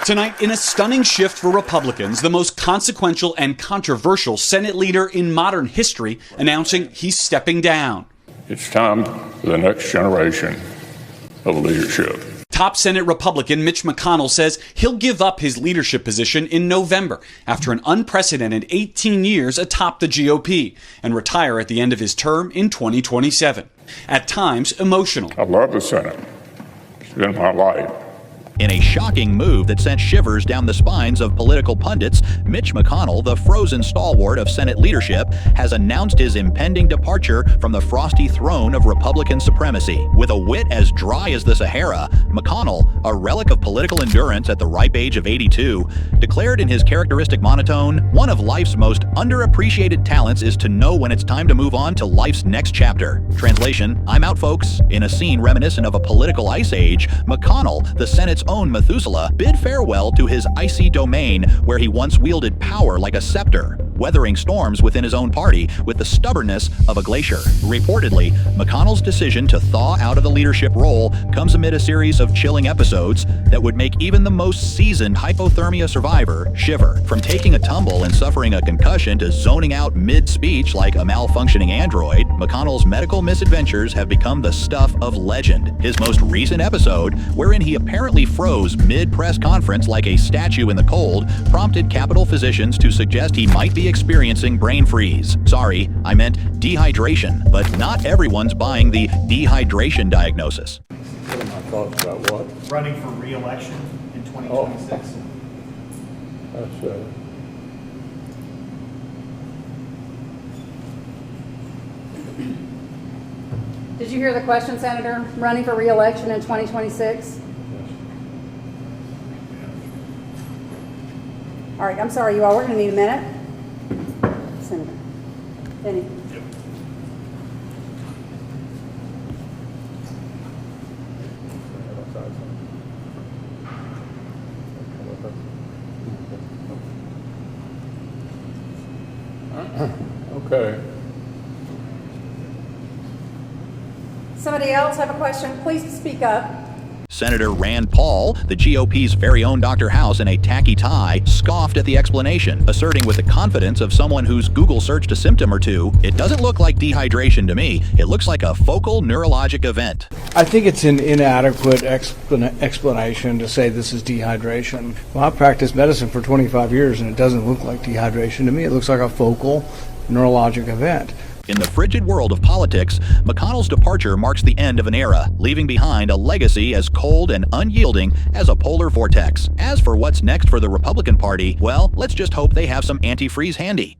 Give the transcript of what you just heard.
Tonight, in a stunning shift for Republicans, the most consequential and controversial Senate leader in modern history announcing he's stepping down. It's time for the next generation of leadership. Top Senate Republican Mitch McConnell says he'll give up his leadership position in November after an unprecedented 18 years atop the GOP and retire at the end of his term in 2027. At times, emotional. I love the Senate. It's been my life. In a shocking move that sent shivers down the spines of political pundits, Mitch McConnell, the frozen stalwart of Senate leadership, has announced his impending departure from the frosty throne of Republican supremacy. With a wit as dry as the Sahara, McConnell, a relic of political endurance at the ripe age of 82, declared in his characteristic monotone, "One of life's most underappreciated talents is to know when it's time to move on to life's next chapter." Translation, I'm out, folks. In a scene reminiscent of a political ice age, McConnell, the Senate's own Methuselah, bid farewell to his icy domain where he once wielded power like a scepter, weathering storms within his own party with the stubbornness of a glacier. Reportedly, McConnell's decision to thaw out of the leadership role comes amid a series of chilling episodes that would make even the most seasoned hypothermia survivor shiver. From taking a tumble and suffering a concussion to zoning out mid-speech like a malfunctioning android, McConnell's medical misadventures have become the stuff of legend. His most recent episode, wherein he apparently froze mid-press conference like a statue in the cold, prompted Capitol physicians to suggest he might be experiencing brain freeze. Sorry, I meant dehydration, but not everyone's buying the dehydration diagnosis. What are my thoughts about what? Running for re-election in 2026. That's Did you hear the question, Senator? Running for re-election in 2026? All right, I'm sorry, you all. We're going to need a minute. Senator. Benny. Yep. okay. Somebody else have a question? Please speak up. Senator Rand Paul, the GOP's very own Dr. House in a tacky tie, scoffed at the explanation, asserting with the confidence of someone who's Google searched a symptom or two, "It doesn't look like dehydration to me. It looks like a focal neurologic event." I think it's an inadequate explanation to say this is dehydration. Well, I've practiced medicine for 25 years and it doesn't look like dehydration to me. It looks like a focal neurologic event. In the frigid world of politics, McConnell's departure marks the end of an era, leaving behind a legacy as cold and unyielding as a polar vortex. As for what's next for the Republican Party, well, let's just hope they have some antifreeze handy.